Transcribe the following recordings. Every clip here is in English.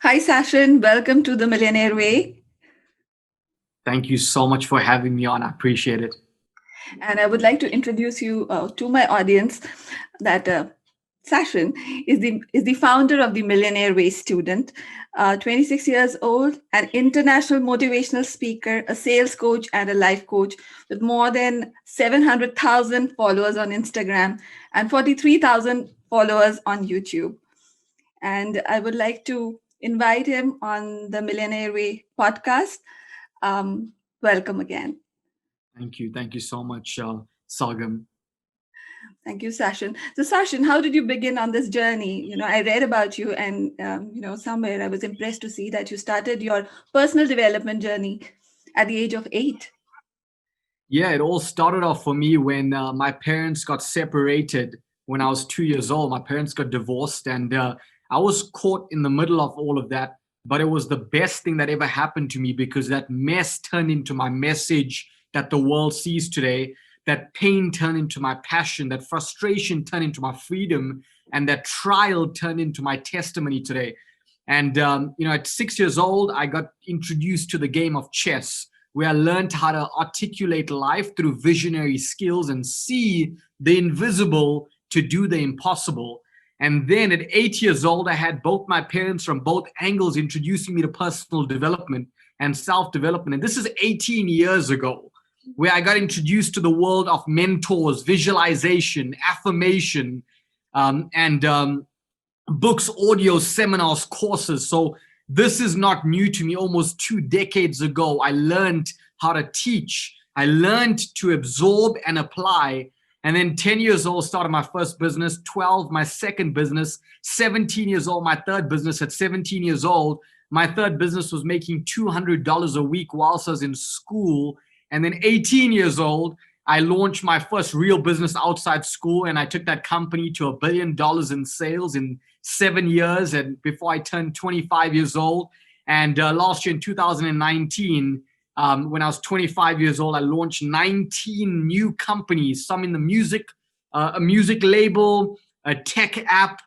Hi, Sashin. Welcome to the Millionaire Way. Thank you so much for having me on. I appreciate it. And I would like to introduce you to my audience that Sashin is the founder of the Millionaire Way Student, 26 years old, an international motivational speaker, a sales coach, and a life coach with more than 700,000 followers on Instagram and 43,000 followers on YouTube. And I would like to invite him on the Millionaire Way podcast. Welcome again. Thank you. Thank you so much, Sargam. Thank you, Sashin. So, Sashin, how did you begin on this journey? I read about you, and somewhere I was impressed to see that you started your personal development journey at the age of 8. Yeah, it all started off for me when my parents got separated when I was 2 years old. My parents got divorced, and I was caught in the middle of all of that. But it was the best thing that ever happened to me because that mess turned into my message that the world sees today. That pain turned into my passion. That frustration turned into my freedom. And that trial turned into my testimony today. And, at 6 years old, I got introduced to the game of chess where I learned how to articulate life through visionary skills and see the invisible to do the impossible. And then at 8 years old, I had both my parents from both angles introducing me to personal development and self development. And this is 18 years ago, where I got introduced to the world of mentors, visualization, affirmation, and books, audio, seminars, courses. So this is not new to me. Almost 2 decades ago, I learned how to teach. I learned to absorb and apply. And then 10 years old, started my first business, 12, my second business, 17 years old, my third business. At 17 years old, my third business was making $200 a week whilst I was in school. And then 18 years old, I launched my first real business outside school, and I took that company to $1 billion in sales in 7 years. And before I turned 25 years old, and last year in 2019, when I was 25 years old, I launched 19 new companies, some in the music, a music label, a tech app,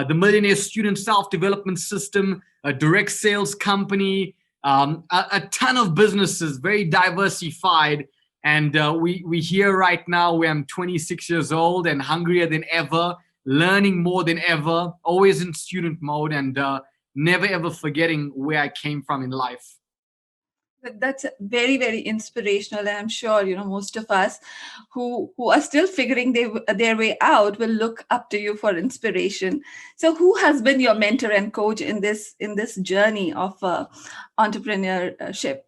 the Millionaire Student self-development system, a direct sales company, a ton of businesses, very diversified. And we here right now where I'm 26 years old and hungrier than ever, learning more than ever, always in student mode, and never ever forgetting where I came from in life. That's very, very inspirational. And I'm sure, most of us who are still figuring their way out will look up to you for inspiration. So who has been your mentor and coach in this journey of entrepreneurship?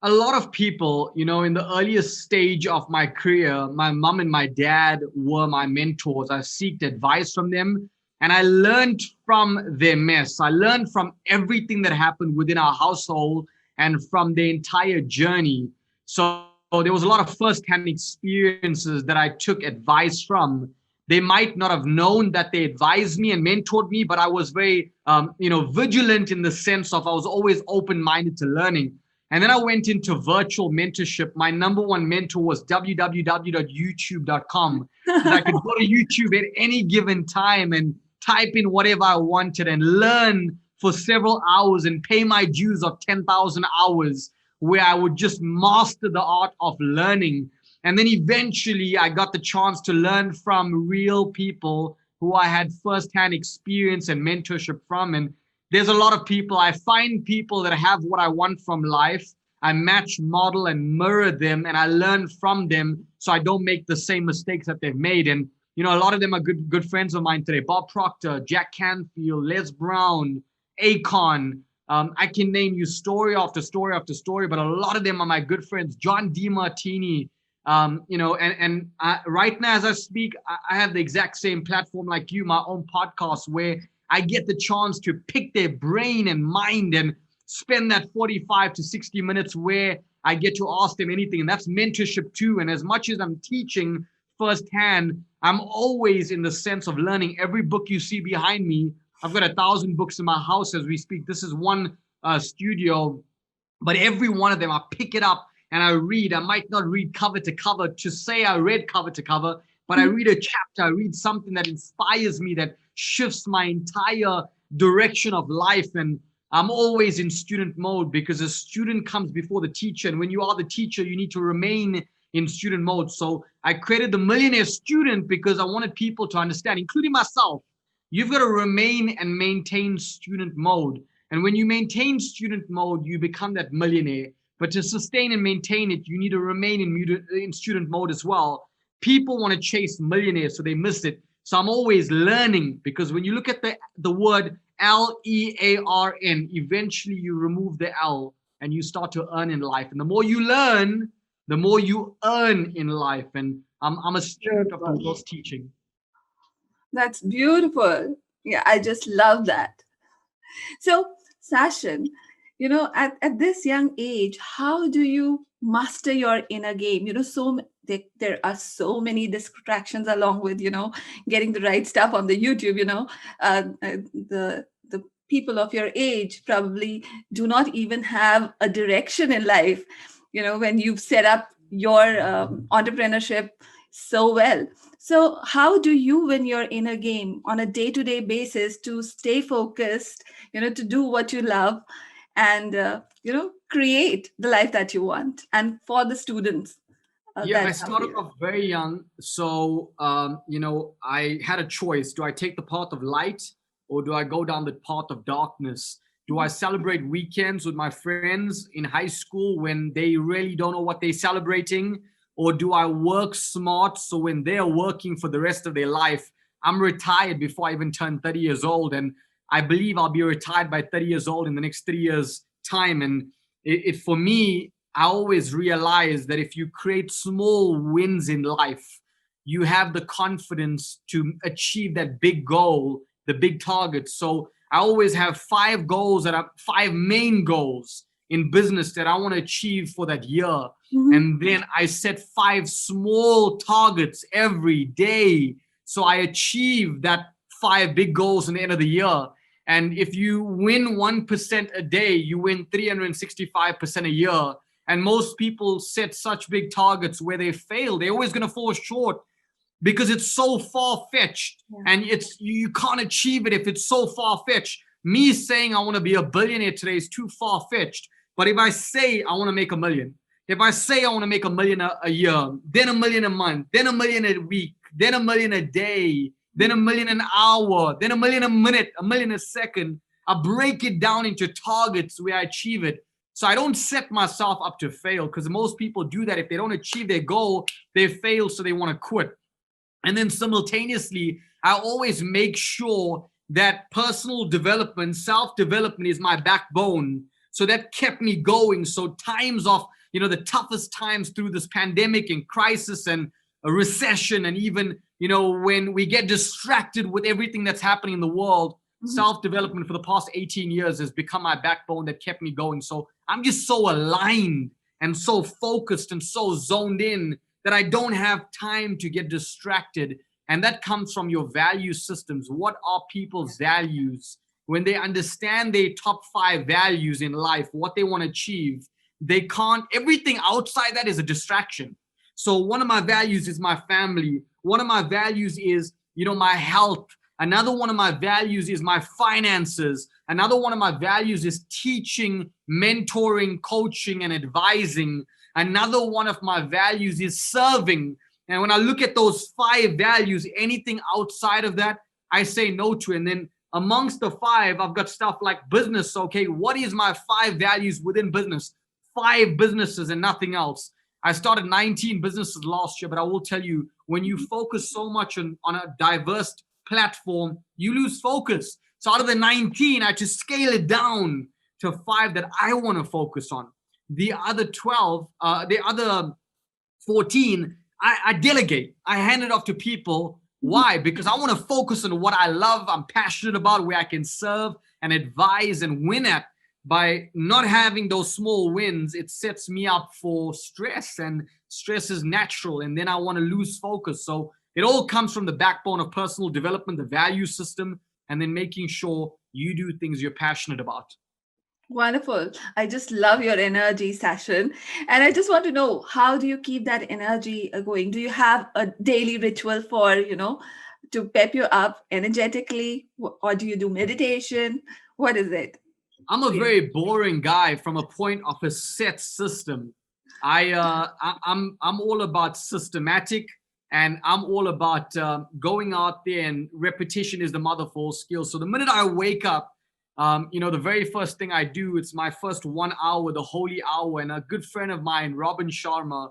A lot of people, in the earliest stage of my career, my mom and my dad were my mentors. I sought advice from them, and I learned from their mess. I learned from everything that happened within our household and from the entire journey. So there was a lot of first-hand experiences that I took advice from. They might not have known that they advised me and mentored me, but I was very, vigilant in the sense of I was always open-minded to learning. And then I went into virtual mentorship. My number one mentor was www.youtube.com. Because I could go to YouTube at any given time and type in whatever I wanted and learn for several hours and pay my dues of 10,000 hours, where I would just master the art of learning. And then eventually I got the chance to learn from real people who I had firsthand experience and mentorship from. And there's a lot of people. I find people that have what I want from life. I match, model, and mirror them, and I learn from them so I don't make the same mistakes that they've made. And a lot of them are good friends of mine today. Bob Proctor, Jack Canfield, Les Brown, Akon. I can name you story after story after story, but a lot of them are my good friends. John DeMartini. Right now as I speak, I have the exact same platform like you, my own podcast, where I get the chance to pick their brain and mind and spend that 45 to 60 minutes where I get to ask them anything. And that's mentorship too. And as much as I'm teaching firsthand, I'm always in the sense of learning. Every book you see behind me, I've got 1,000 books in my house as we speak. This is one studio, but every one of them, I pick it up and I read. I might not read cover to cover to say I read cover to cover, but I read a chapter. I read something that inspires me, that shifts my entire direction of life. And I'm always in student mode because a student comes before the teacher. And when you are the teacher, you need to remain in student mode. So I created the Millionaire Student because I wanted people to understand, including myself, you've got to remain and maintain student mode. And when you maintain student mode, you become that millionaire. But to sustain and maintain it, you need to remain in student mode as well. People want to chase millionaires, so they miss it. So I'm always learning, because when you look at the word Learn, eventually you remove the L and you start to earn in life. And the more you learn, the more you earn in life. And I'm a student of the Beautiful. world's teaching. That's beautiful. Yeah, I just love that. So, Sashin, at this young age, how do you master your inner game? There are so many distractions along with, getting the right stuff on the YouTube, the people of your age probably do not even have a direction in life, when you've set up your entrepreneurship so well. So, how do you win your inner game on a day to day basis to stay focused, to do what you love and, create the life that you want and for the students Yeah, I that come started here? off very young. So, I had a choice. Do I take the path of light, or do I go down the path of darkness? Do I celebrate weekends with my friends in high school when they really don't know what they're celebrating? Or do I work smart so when they're working for the rest of their life, I'm retired before I even turn 30 years old? And I believe I'll be retired by 30 years old in the next 3 years' time. And it for me, I always realize that if you create small wins in life, you have the confidence to achieve that big goal, the big target. So I always have 5 goals that are 5 main goals in business that I want to achieve for that year. Mhm. And then I set 5 small targets every day. So I achieve that 5 big goals in the end of the year. And if you win 1% a day, you win 365% a year. And most people set such big targets where they fail. They're always going to fall short because it's so far-fetched, Yeah. and you can't achieve it if it's so far-fetched. Me saying I want to be a billionaire today is too far-fetched. But if I say I want to make a million, if I say I want to make a million a year, then a million a month, then a million a week, then a million a day, then a million an hour, then a million a minute, a million a second, I break it down into targets where I achieve it. So I don't set myself up to fail, because most people do that. If they don't achieve their goal, they fail, so they want to quit. And then simultaneously, I always make sure that personal development, self-development is my backbone. So that kept me going. So times of, the toughest times through this pandemic and crisis and a recession, and even, when we get distracted with everything that's happening in the world, Mhm. self-development for the past 18 years has become my backbone that kept me going. So I'm just so aligned and so focused and so zoned in that I don't have time to get distracted. And that comes from your value systems. What are people's values? When they understand their top 5 values in life, what they want to achieve, they can't, everything outside that is a distraction. So one of my values is my family. One of my values is, my health. Another one of my values is my finances. Another one of my values is teaching, mentoring, coaching, and advising. Another one of my values is serving. And when I look at those 5 values, anything outside of that, I say no to. And then amongst the 5, I've got stuff like business. Okay, what is my 5 values within business? 5 businesses and nothing else. I started 19 businesses last year, but I will tell you, when you focus so much on a diverse platform, you lose focus. So out of the 19, I just scale it down to 5 that I want to focus on. The other 12, the other 14, I delegate. I hand it off to people. Why? Because I want to focus on what I love, I'm passionate about, where I can serve and advise and win at. By not having those small wins, it sets me up for stress, and stress is natural. And then I want to lose focus. So it all comes from the backbone of personal development, the value system, and then making sure you do things you're passionate about. Wonderful. I just love your energy, Sashin. And I just want to know, how do you keep that energy going? Do you have a daily ritual for, to pep you up energetically? Or do you do meditation? What is it? I'm a very boring guy from a point of a set system. I'm all about systematic, and I'm all about going out there, and repetition is the mother of all skills. So the minute I wake up, the very first thing I do, it's my first 1 hour, the holy hour. And a good friend of mine, Robin Sharma,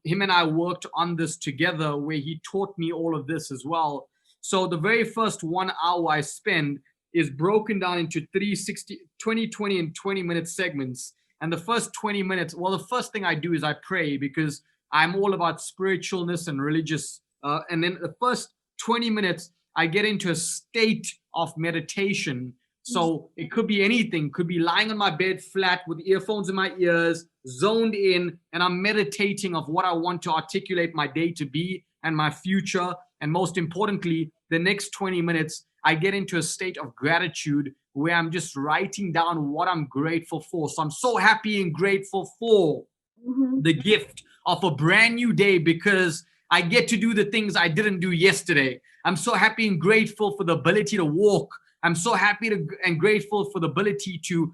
him and I worked on this together, where he taught me all of this as well. So the very first 1 hour I spend is broken down into 360, 20, 20, and 20-minute segments. And the first 20 minutes, well, the first thing I do is I pray, because I'm all about spiritualness and religious. And then the first 20 minutes, I get into a state of meditation. So it could be anything, could be lying on my bed flat with earphones in my ears, zoned in, and I'm meditating of what I want to articulate my day to be and my future. And most importantly, the next 20 minutes, I get into a state of gratitude, where I'm just writing down what I'm grateful for. So I'm so happy and grateful for the gift of a brand new day, because I get to do the things I didn't do yesterday. I'm so happy and grateful for the ability to walk. I'm so happy and grateful for the ability to,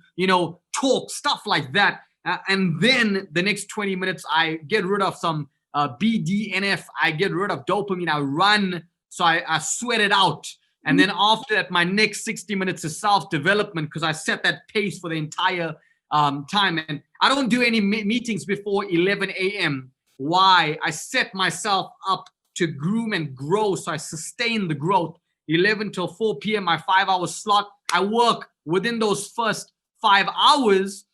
talk, stuff like that. And then the next 20 minutes, I get rid of some BDNF. I get rid of dopamine. I run. So I sweat it out. And then after that, my next 60 minutes is self-development, because I set that pace for the entire time. And I don't do any meetings before 11 a.m. Why? I set myself up to groom and grow, so I sustain the growth. 11 till 4 p.m., my 5-hour slot. I work within those first 5 hours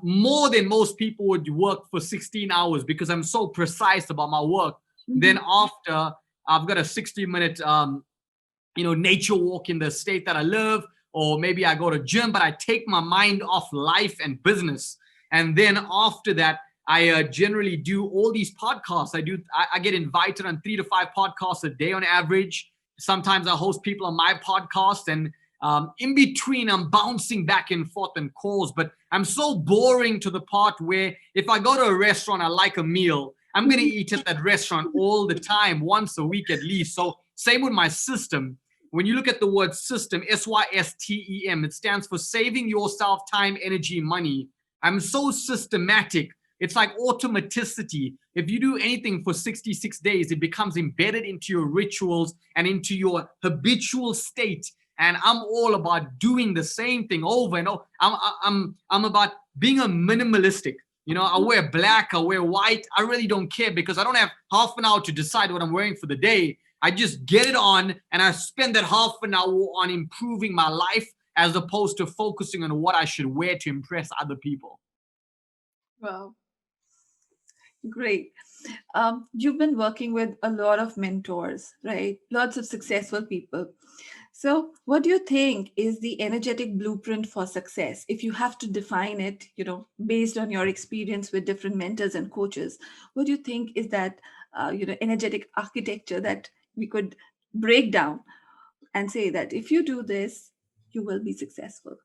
more than most people would work for 16 hours, because I'm so precise about my work. Then after, I've got a 60-minute nature walk in the state that I live, or maybe I go to gym, but I take my mind off life and business. And then after that, I generally do all these podcasts. I get invited on 3 to 5 podcasts a day on average. Sometimes I host people on my podcast, and in between, I'm bouncing back and forth on calls. But I'm so boring to the part where if I go to a restaurant, I like a meal, I'm going to eat at that restaurant all the time, once a week at least. So same with my system. When you look at the word system, SYSTEM, it stands for saving yourself time, energy, money. I'm so systematic. It's like automaticity. If you do anything for 66 days, it becomes embedded into your rituals and into your habitual state. And I'm all about doing the same thing over and over. I'm about being a minimalistic. I wear black, I wear white. I really don't care, because I don't have half an hour to decide what I'm wearing for the day. I just get it on, and I spend that half an hour on improving my life, as opposed to focusing on what I should wear to impress other people. Wow. Great. You've been working with a lot of mentors, right? Lots of successful people. So, what do you think is the energetic blueprint for success? If you have to define it, based on your experience with different mentors and coaches, what do you think is that, energetic architecture that we could break down and say that if you do this, you will be successful?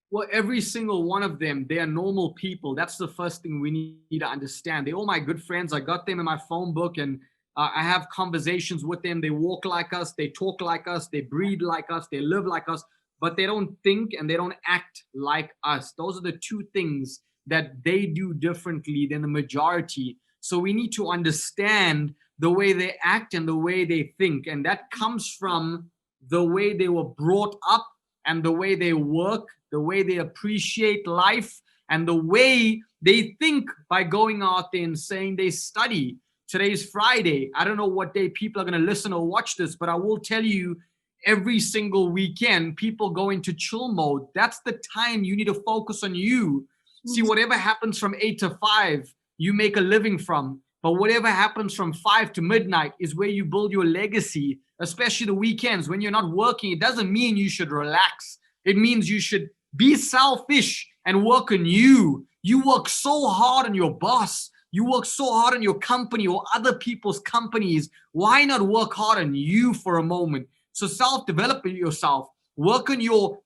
Well, every single one of them, they are normal people. That's the first thing we need to understand. They're all my good friends. I got them in my phone book, and I have conversations with them. They walk like us, they talk like us, they breathe like us, they live like us, but they don't think and they don't act like us. Those are the two things that they do differently than the majority. So we need to understand the way they act and the way they think. And that comes from the way they were brought up, and the way they work, the way they appreciate life, and the way they think by going out there and saying they study. Today's Friday. I don't know what day people are going to listen or watch this, but I will tell you, every single weekend, people go into chill mode. That's the time you need to focus on you. See, whatever happens from 8 to 5, you make a living from. But whatever happens from 5 to midnight is where you build your legacy, especially the weekends when you're not working. It doesn't mean you should relax. It means you should be selfish and work on you. You work so hard on your boss. You work so hard on your company or other people's companies. Why not work hard on you for a moment? So self-develop yourself. Work on your,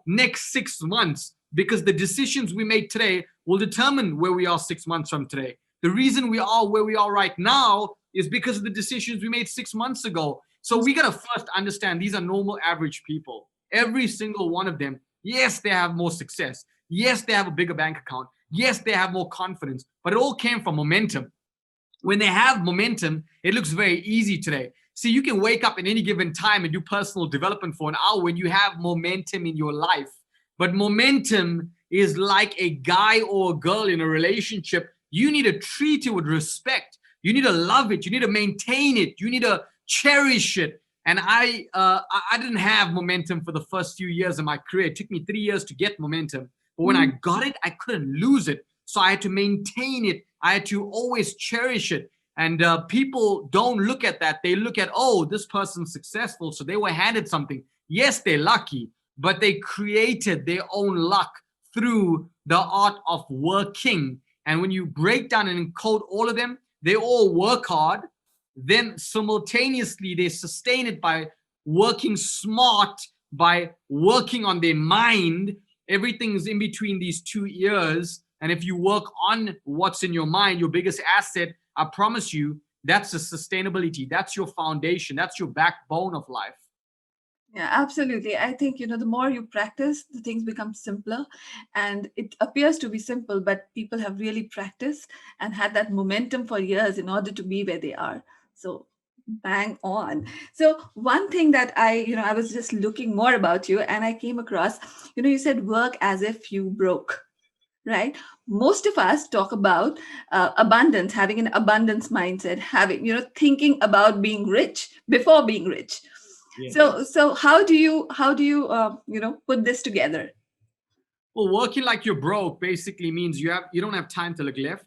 next 6 months, because the decisions we make today will determine where we are 6 months from today. The reason we are where we are right now is because of the decisions we made 6 months ago. So we got to first understand these are normal, average people. Every single one of them. Yes, they have more success. Yes, they have a bigger bank account. Yes, they have more confidence, but it all came from momentum. When they have momentum, it looks very easy today. See, you can wake up at any given time and do personal development for an hour when you have momentum in your life. But momentum is like a guy or a girl in a relationship. You need to treat it with respect. You need to love it. You need to maintain it. You need to cherish it. And I didn't have momentum for the first few years of my career. It took me 3 years to get momentum. But when I got it, I couldn't lose it. So I had to maintain it. I had to always cherish it. And people don't look at that. They look at, oh, this person's successful, so they were handed something. Yes, they're lucky, but they created their own luck through the art of working. And when you break down and encode all of them, they all work hard. Then simultaneously, they sustain it by working smart, by working on their mind. Everything's in between these 2 ears. And if you work on what's in your mind, your biggest asset, I promise you, that's the sustainability. That's your foundation. That's your backbone of life. Yeah, absolutely. I think, the more you practice, the things become simpler. And it appears to be simple, but people have really practiced and had that momentum for years in order to be where they are. So bang on. So one thing that I was just looking more about you and I came across, you said work as if you broke, right? Most of us talk about abundance, having an abundance mindset, having, thinking about being rich before being rich. Yes. So how do you put this together? Well, working like you're broke basically means you don't have time to look left,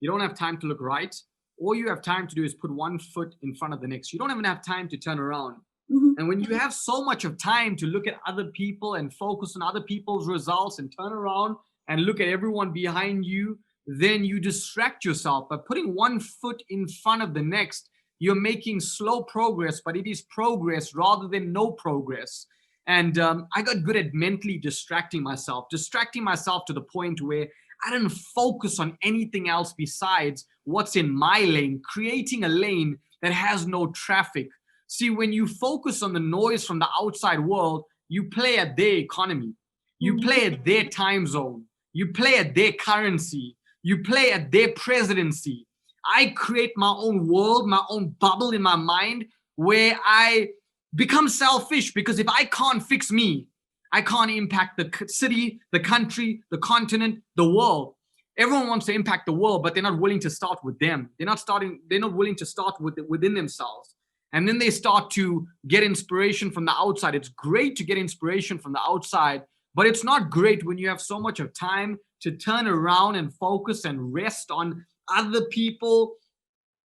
you don't have time to look right. All you have time to do is put one foot in front of the next. You don't even have time to turn around. Mhm. And when you have so much of time to look at other people and focus on other people's results and turn around and look at everyone behind you, then you distract yourself. By putting one foot in front of the next, you're making slow progress, but it is progress rather than no progress. And I got good at mentally distracting myself to the point where I didn't focus on anything else besides what's in my lane, creating a lane that has no traffic. See, when you focus on the noise from the outside world, you play at their economy, you Mhm. play at their time zone, you play at their currency, you play at their presidency. I create my own world, my own bubble in my mind where I become selfish because if I can't fix me, I can't impact the city, the country, the continent, the world. Everyone wants to impact the world, but they're not willing to start with them. They're not willing to start within themselves. And then they start to get inspiration from the outside. It's great to get inspiration from the outside, but it's not great when you have so much of time to turn around and focus and rest on other people.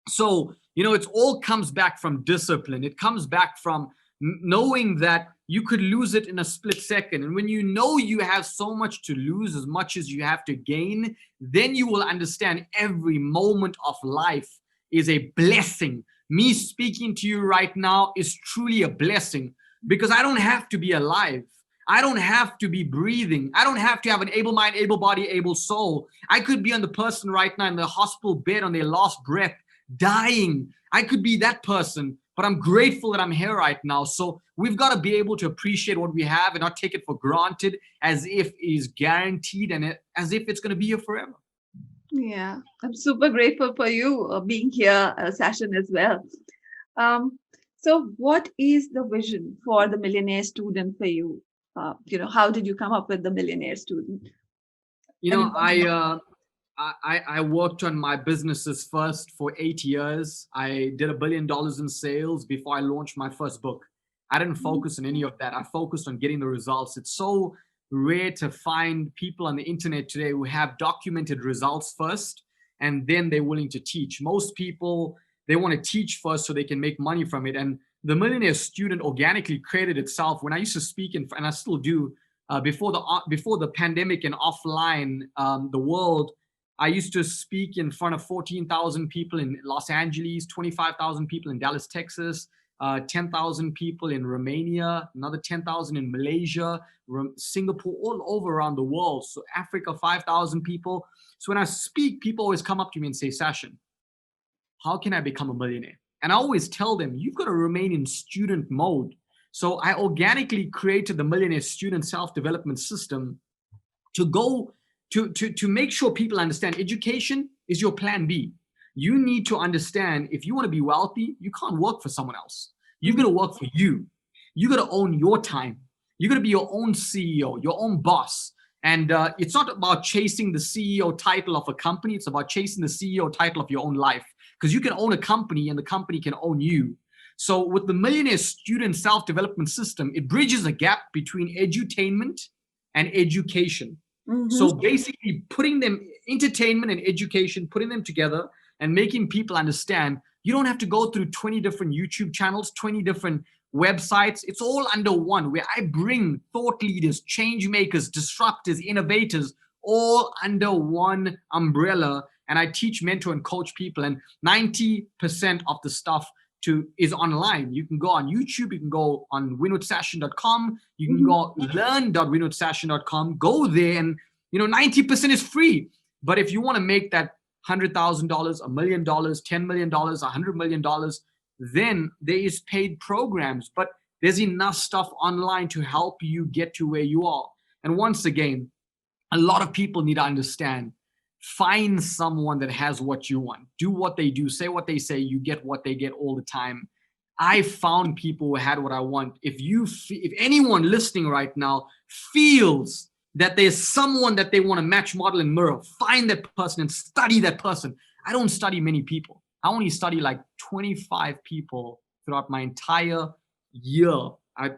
So it all comes back from discipline. It comes back from knowing that you could lose it in a split second. And when you know you have so much to lose as much as you have to gain, then you will understand every moment of life is a blessing. Me speaking to you right now is truly a blessing because I don't have to be alive. I don't have to be breathing. I don't have to have an able mind, able body, able soul. I could be on the person right now in the hospital bed on their last breath, dying. I could be that person, but I'm grateful that I'm here right now. So we've got to be able to appreciate what we have and not take it for granted as if it is guaranteed and as if it's going to be here forever. Yeah, I'm super grateful for you being here, Sashin, as well. Um, so, what is the vision for the millionaire student for you? How did you come up with the millionaire student? You And know, in what I way? uh, I worked on my businesses first for 8 years. I did $1 billion in sales before I launched my first book. I didn't focus on any of that. I focused on getting the results. It's so rare to find people on the internet today who have documented results first and then they're willing to teach. Most people, they want to teach first so they can make money from it. And the Millionaire Student organically created itself. When I used to speak, and I still do, before the pandemic and offline, the world, I used to speak in front of 14,000 people in Los Angeles, 25,000 people in Dallas, Texas, 10,000 people in Romania, another 10,000 in Malaysia, Singapore, all over around the world. So Africa, 5,000 people. So when I speak, people always come up to me and say, Sashin, how can I become a millionaire? And I always tell them, you've got to remain in student mode. So I organically created the Millionaire Student Self-Development System to go to make sure people understand education is your plan B. You need to understand, if you want to be wealthy, you can't work for someone else. You've got to work for you. You got to own your time. You got to be your own CEO, your own boss. And it's not about chasing the CEO title of a company. It's about chasing the CEO title of your own life, because you can own a company and the company can own you. So with the Millionaire Student Self-Development System, it bridges a gap between edutainment and education. Mm-hmm. So basically putting them, entertainment and education, putting them together and making people understand you don't have to go through 20 different YouTube channels, 20 different websites. It's all under one, where I bring thought leaders, change makers, disruptors, innovators, all under one umbrella. And I teach, mentor, and coach people. And 90% of the stuff is online. You can go on YouTube, you can go on winwithsashin.com, you can go learn.winwithsashin.com, go there, and 90% is free. But if you want to make that $100,000, $1 million, $10 million, $100 million, then there is paid programs. But there's enough stuff online to help you get to where you are. And once again, a lot of people need to understand, find someone that has what you want. Do what they do, say what they say, you get what they get all the time. I found people who had what I want. If anyone listening right now feels that there's someone that they want to match, model, and mirror, find that person and study that person. I don't study many people. I only study like 25 people throughout my entire year.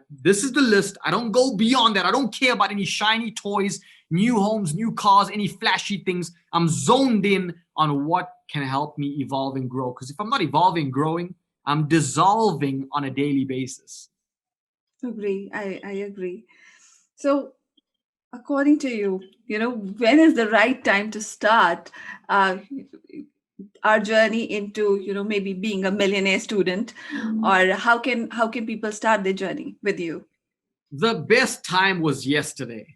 This is the list. I don't go beyond that. I don't care about any shiny toys, new homes, new cars, any flashy things. I'm zoned in on what can help me evolve and grow. Because if I'm not evolving and growing, I'm dissolving on a daily basis. Agree. I agree. So, according to you, when is the right time to start our journey into, maybe being a millionaire student, or how can people start their journey with you? The best time was yesterday.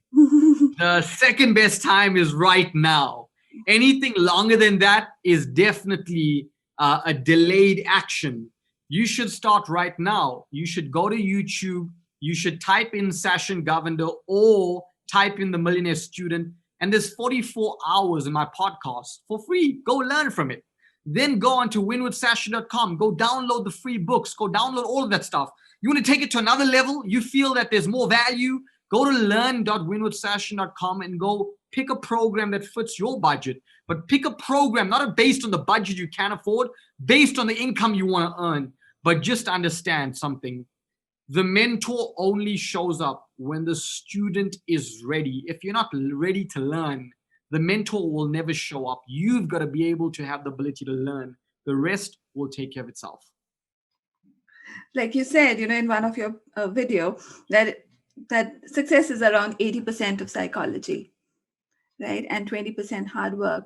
The second best time is right now. Anything longer than that is definitely a delayed action. You should start right now. You should go to YouTube. You should type in Sashin Govender or type in the Millionaire Student. And there's 44 hours in my podcast for free. Go learn from it. Then go on to winwithsashin.com. Go download the free books. Go download all of that stuff. You want to take it to another level? You feel that there's more value? Go to learn.winwithsashin.com and go pick a program that fits your budget. But pick a program not based on the budget you can afford, based on the income you want to earn. But just understand something. The mentor only shows up when the student is ready. If you're not ready to learn, the mentor will never show up. You've got to be able to have the ability to learn. The rest will take care of itself. Like you said, in one of your video, that success is around 80% of psychology, right? And 20% hard work.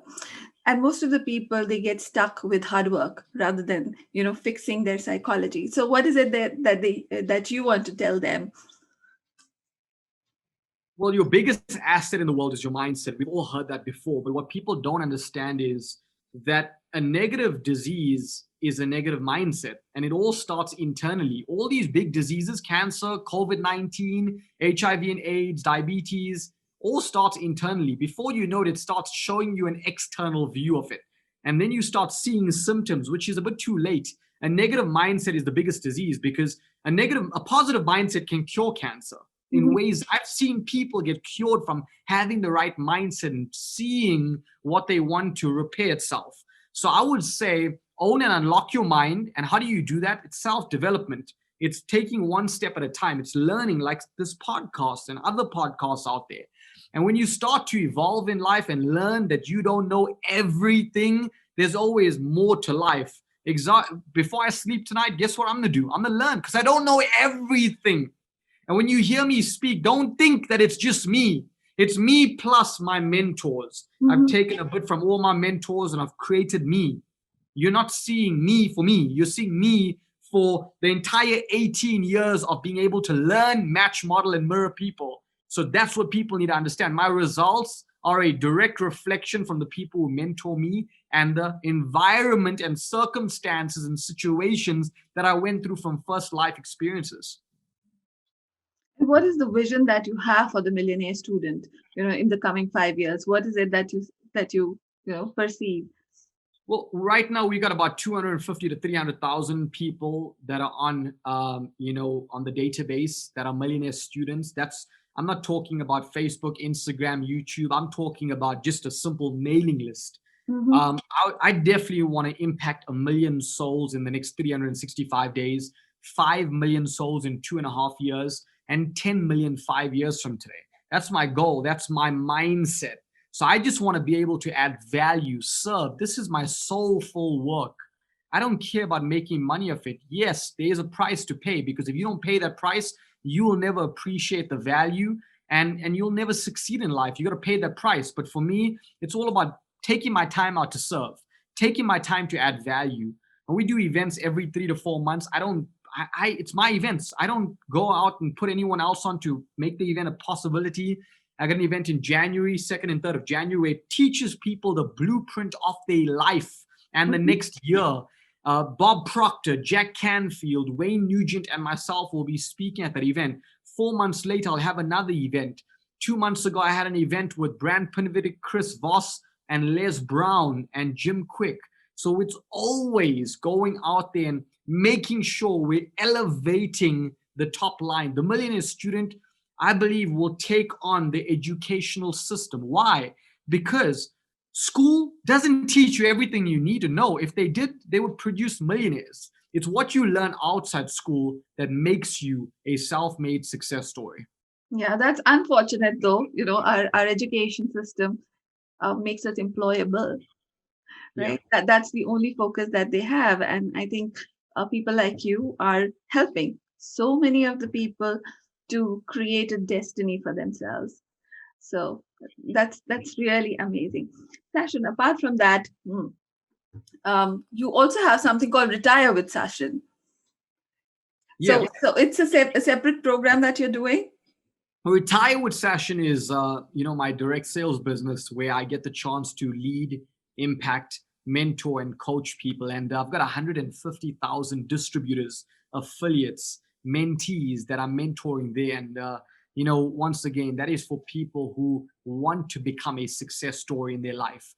And most of the people, they get stuck with hard work rather than, fixing their psychology. So what is it that you want to tell them? Well, your biggest asset in the world is your mindset. We've all heard that before. But what people don't understand is that a negative disease is a negative mindset. And it all starts internally. All these big diseases, cancer, COVID-19, HIV and AIDS, diabetes, all starts internally. Before you know it, it starts showing you an external view of it. And then you start seeing symptoms, which is a bit too late. A negative mindset is the biggest disease, because a positive mindset can cure cancer. In ways I've seen people get cured from having the right mindset and seeing what they want to repair itself. So I would say own and unlock your mind. And how do you do that? It's self-development. It's taking one step at a time. It's learning, like this podcast and other podcasts out there. And when you start to evolve in life and learn that you don't know everything, there's always more to life. Before I sleep tonight, guess what I'm going to do? I'm going to learn, because I don't know everything. And when you hear me speak, don't think that it's just me. It's me plus my mentors. I've taken a bit from all my mentors and I've created me. You're not seeing me for me. You're seeing me for the entire 18 years of being able to learn, match, model, and mirror people. So that's what people need to understand. My results are a direct reflection from the people who mentor me and the environment and circumstances and situations that I went through from first life experiences. What is the vision that you have for the Millionaire Student, in the coming 5 years? What is it that you perceive? Well, right now we got about 250 to 300,000 people that are on, on the database that are millionaire students. I'm not talking about Facebook, Instagram, YouTube. I'm talking about just a simple mailing list. Mm-hmm. I definitely want to impact 1 million souls in the next 365 days, 5 million souls in 2.5 years, and 10 million 5 years from today. That's my goal. That's my mindset. So I just want to be able to add value, serve. This is my soulful work. I don't care about making money of it. Yes, there is a price to pay, because if you don't pay that price, you will never appreciate the value, and you'll never succeed in life. You got to pay that price. But for me, it's all about taking my time out to serve, taking my time to add value. And we do events every 3 to 4 months. It's my events. I don't go out and put anyone else on to make the event a possibility. I got an event in January, 2nd and 3rd of January, where it teaches people the blueprint of their life and the next year. Bob Proctor, Jack Canfield, Wayne Nugent, and myself will be speaking at that event. 4 months later, I'll have another event. 2 months ago, I had an event with Brand Pinovitic, Chris Voss, and Les Brown, and Jim Quick. So it's always going out there and making sure we're elevating the top line. The Millionaire Student, I believe, will take on the educational system. Why? Because school doesn't teach you everything you need to know. If they did, they would produce millionaires. It's what you learn outside school that makes you a self-made success story. Yeah, that's unfortunate though. Our education system makes us employable, Yeah. right? That's the only focus that they have. And I think people like you are helping so many of the people to create a destiny for themselves. So that's really amazing. Sashin, apart from that, you also have something called Retire with Sashin. Yeah. So it's a separate program that you're doing. Retire with Sashin is, my direct sales business, where I get the chance to lead, impact, mentor, and coach people. And I've got 150,000 distributors, affiliates, mentees that I'm mentoring there. And, once again, that is for people who want to become a success story in their life.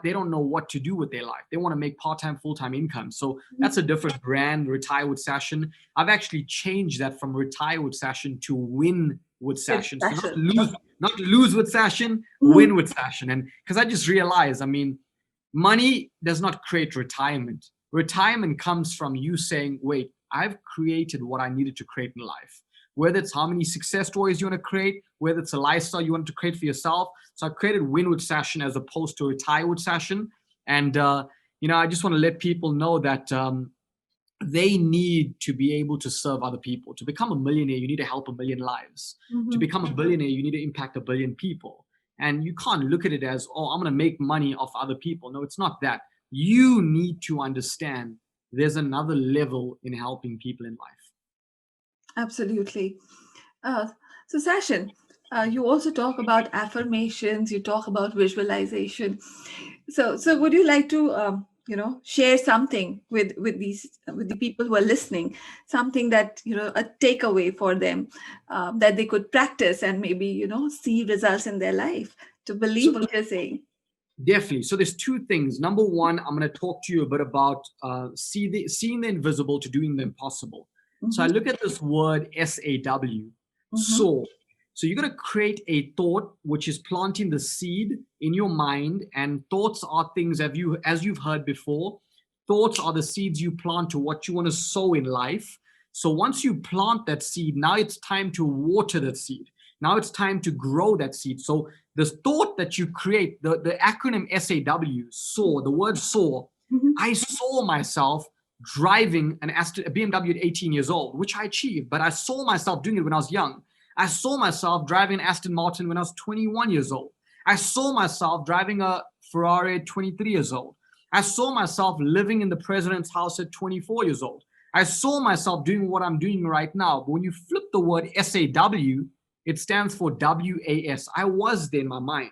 They don't know what to do with their life. They want to make part-time, full-time income. So that's a different brand, Retire with Sashin. I've actually changed that from Retire with Sashin to Win with Sashin. So not lose with Sashin, win with Sashin. And because I just realized, money does not create retirement. Retirement comes from you saying, wait, I've created what I needed to create in life. Whether it's how many success stories you want to create, whether it's a lifestyle you want to create for yourself. So I created Win with Sashin as opposed to Retire with Sashin. And, I just want to let people know that they need to be able to serve other people. To become a millionaire, you need to help 1 million lives. To become a billionaire, you need to impact 1 billion people. And you can't look at it as, oh, I'm going to make money off other people. No, it's not that. You need to understand there's another level in helping people in life. Absolutely. So Sashin, you also talk about affirmations. You talk about visualization. So would you like to share something with the people who are listening, something that a takeaway for them, that they could practice and maybe see results in their life to believe So what you're saying. definitely. So there's two things. Number one, I'm going to talk to you a bit about seeing the invisible to doing the impossible. So I look at this word SAW, soar. So you're going to create a thought, which is planting the seed in your mind. And thoughts are things, as you've heard before, thoughts are the seeds you plant to what you want to sow in life. So once you plant that seed, now it's time to water that seed. Now it's time to grow that seed. So the thought that you create, the acronym SAW, soar, the word soar, I saw myself driving a BMW at 18 years old, which I achieved, but I saw myself doing it when I was young. I saw myself driving an Aston Martin when I was 21 years old. I saw myself driving a Ferrari at 23 years old. I saw myself living in the president's house at 24 years old. I saw myself doing what I'm doing right now. But when you flip the word SAW, it stands for WAS. I was there in my mind.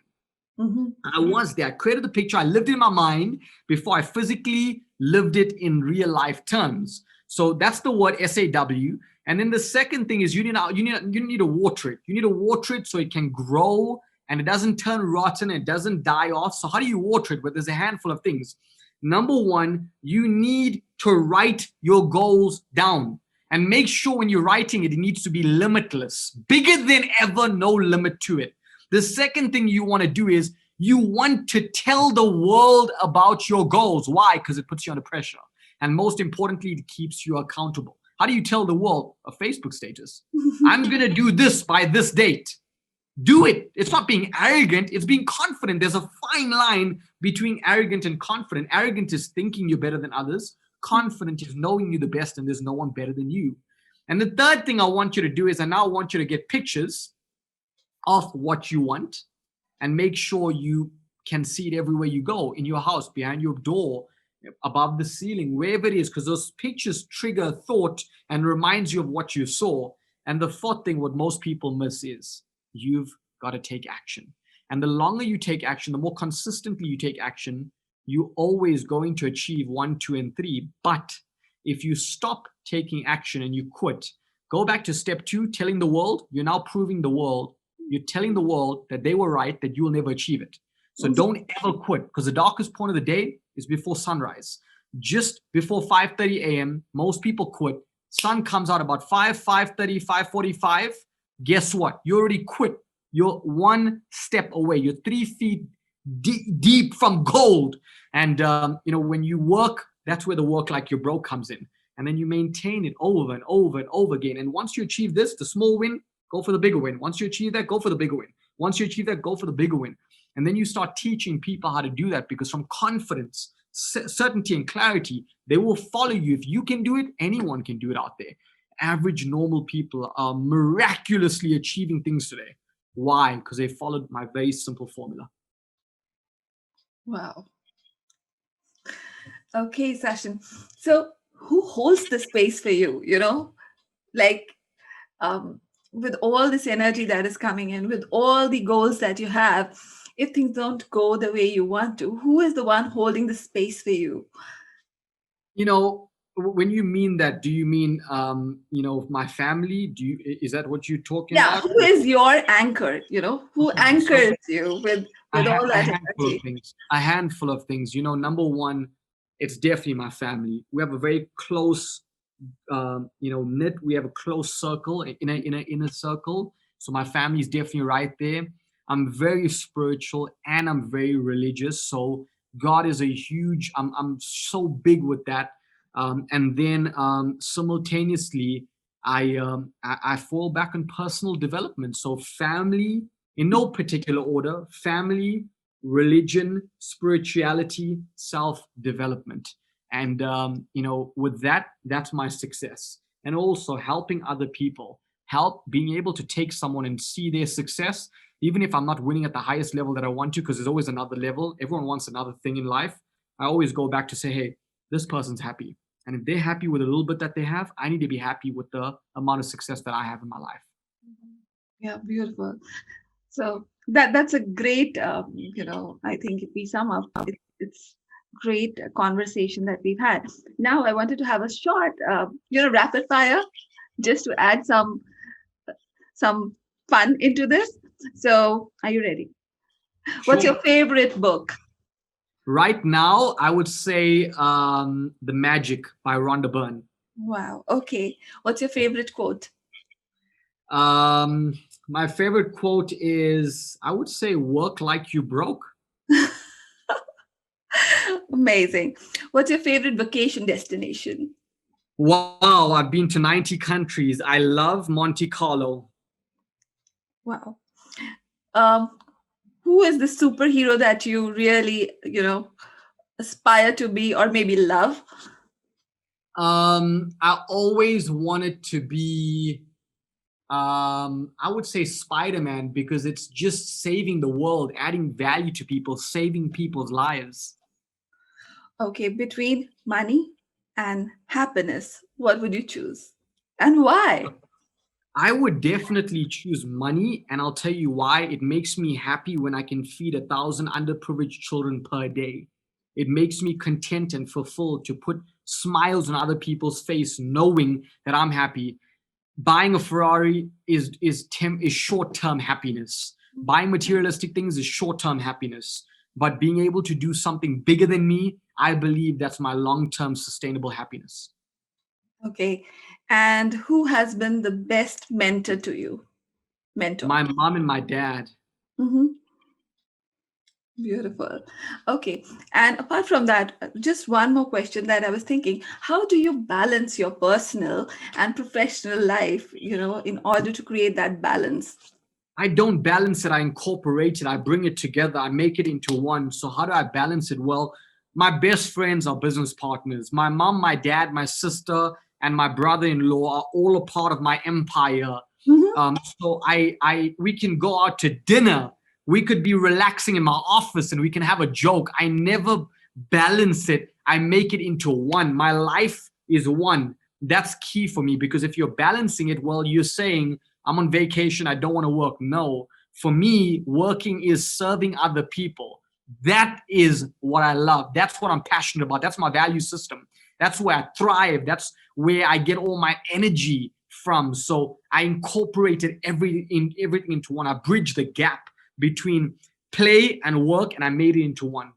I was there. I created the picture. I lived it in my mind before I physically lived it in real life terms. So that's the word SAW. And then the second thing is you need to water it. You need to water it so it can grow and it doesn't turn rotten, it doesn't die off. So how do you water it? Well, there's a handful of things. Number one, you need to write your goals down. And make sure when you're writing it, it needs to be limitless, bigger than ever, no limit to it. The second thing you want to do is you want to tell the world about your goals. Why? Because it puts you under pressure. And most importantly, it keeps you accountable. How do you tell the world? A Facebook status. I'm going to do this by this date. Do it. It's not being arrogant. It's being confident. There's a fine line between arrogant and confident. Arrogant is thinking you're better than others. Confident is knowing you're the best and there's no one better than you. And the third thing I want you to do is I now want you to get pictures of what you want and make sure you can see it everywhere you go, in your house, behind your door, above the ceiling, wherever it is, because those pictures trigger thought and reminds you of what you saw. And the fourth thing, what most people miss is you've got to take action. And the longer you take action, the more consistently you take action, you're always going to achieve 1, 2, and 3. But if you stop taking action and you quit, go back to step 2, telling the world, you're now proving the world, you're telling the world that they were right, that you will never achieve it. So don't ever quit, because the darkest point of the day is before sunrise. Just before 5:30 a.m., most people quit. Sun comes out about 5:30, 5:45. Guess what? You already quit. You're one step away. You're 3 feet deep from gold. And when you work, that's where the work like you're broke comes in. And then you maintain it over and over and over again. And once you achieve this, the small win, go for the bigger win. Once you achieve that, go for the bigger win. Once you achieve that, go for the bigger win. And then you start teaching people how to do that, because from confidence, certainty, and clarity, they will follow you. If you can do it, anyone can do it out there. Average, normal people are miraculously achieving things today. Why? Because they followed my very simple formula. Wow. Okay, Sashin. So who holds the space for you, like with all this energy that is coming in, with all the goals that you have, if things don't go the way you want to, who is the one holding the space for you? When you mean that, do you mean, my family? Is that what you're talking about? Who is your anchor? Who anchors you with all that energy? A handful of things. Number one, it's definitely my family. We have a very close, knit. We have a close circle, in an inner circle. So my family is definitely right there. I'm very spiritual and I'm very religious. So God is a huge. I'm so big with that. And then simultaneously, I fall back on personal development. So family, in no particular order: family, religion, spirituality, self-development. And with that, that's my success. And also helping other people, being able to take someone and see their success, even if I'm not winning at the highest level that I want to, because there's always another level. Everyone wants another thing in life. I always go back to say, hey, this person's happy. And if they're happy with a little bit that they have, I need to be happy with the amount of success that I have in my life. Yeah, beautiful. So that's a great, I think if we sum up, it's great conversation that we've had. Now I wanted to have a short, rapid fire, just to add some fun into this. So are you ready? Sure. What's your favorite book? Right now, I would say The Magic by Rhonda Byrne. Wow. Okay. What's your favorite quote? My favorite quote is, I would say, work like you broke. Amazing. What's your favorite vacation destination? Wow. I've been to 90 countries. I love Monte Carlo. Wow. Who is the superhero that you really, aspire to be or maybe love? I always wanted to be, I would say Spider-Man, because it's just saving the world, adding value to people, saving people's lives. Okay, between money and happiness, what would you choose? And why? I would definitely choose money, and I'll tell you why. It makes me happy when I can feed 1,000 underprivileged children per day. It makes me content and fulfilled to put smiles on other people's face, knowing that I'm happy. buying a Ferrari is short-term happiness. Buying materialistic things is short-term happiness. But being able to do something bigger than me, I believe that's my long-term sustainable happiness. Okay. And who has been the best mentor to you? Mentor. My mom and my dad. Mm-hmm. Beautiful. Okay. And apart from that, just one more question that I was thinking, how do you balance your personal and professional life, in order to create that balance? I don't balance it, I incorporate it, I bring it together, I make it into one. So how do I balance it? Well, my best friends are business partners. My mom, my dad, my sister, and my brother-in-law are all a part of my empire. Mm-hmm. So we can go out to dinner. We could be relaxing in my office and we can have a joke. I never balance it. I make it into one. My life is one. That's key for me, because if you're balancing it, well, you're saying, I'm on vacation, I don't want to work. No, for me, working is serving other people. That is what I love. That's what I'm passionate about. That's my value system. That's where I thrive. That's where I get all my energy from. So I incorporated everything into one. I bridged the gap between play and work, and I made it into one.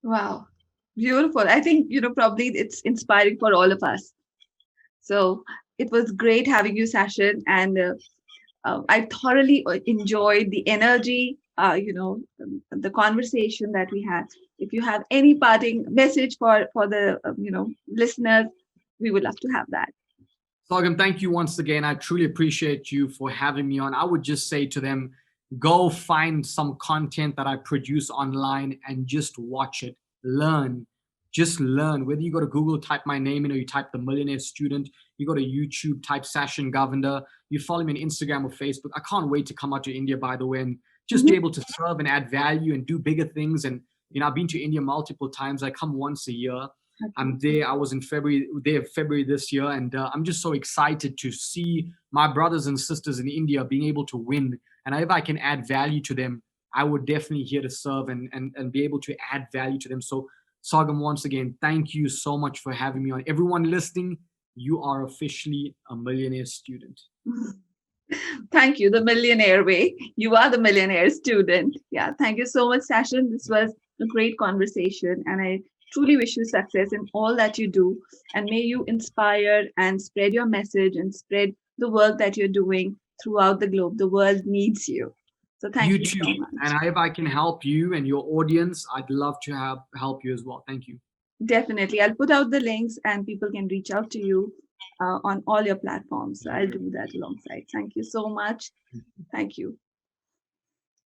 Wow. Beautiful. I think, probably it's inspiring for all of us. So it was great having you, Sashin. And I thoroughly enjoyed the energy, the conversation that we had. If you have any parting message for the listeners, we would love to have that. Sargam, thank you once again. I truly appreciate you for having me on. I would just say to them, go find some content that I produce online and just watch it. Learn. Just learn. Whether you go to Google, type my name in, or you type the Millionaire Student, you go to YouTube, type Sashin Govender, you follow me on Instagram or Facebook. I can't wait to come out to India, by the way, and just be Mhm. able to serve and add value and do bigger things. And I've been to India multiple times. I come once a year. I'm Okay. there. I was in February this year, and I'm just so excited to see my brothers and sisters in India being able to win. And if I can add value to them, I would definitely here to serve and be able to add value to them. So, Sargam, once again, thank you so much for having me on. Everyone listening, you are officially a millionaire student. Thank you, the millionaire way. You are the millionaire student. Yeah, thank you so much, Sashin. This was a great conversation, and I truly wish you success in all that you do. And may you inspire and spread your message and spread the work that you're doing throughout the globe. The world needs you. So thank You you too. so much. And if I can help you and your audience, I'd love to help you as well. Thank you. Definitely. I'll put out the links and people can reach out to you on all your platforms. So I'll do that alongside. Thank you so much. Thank you.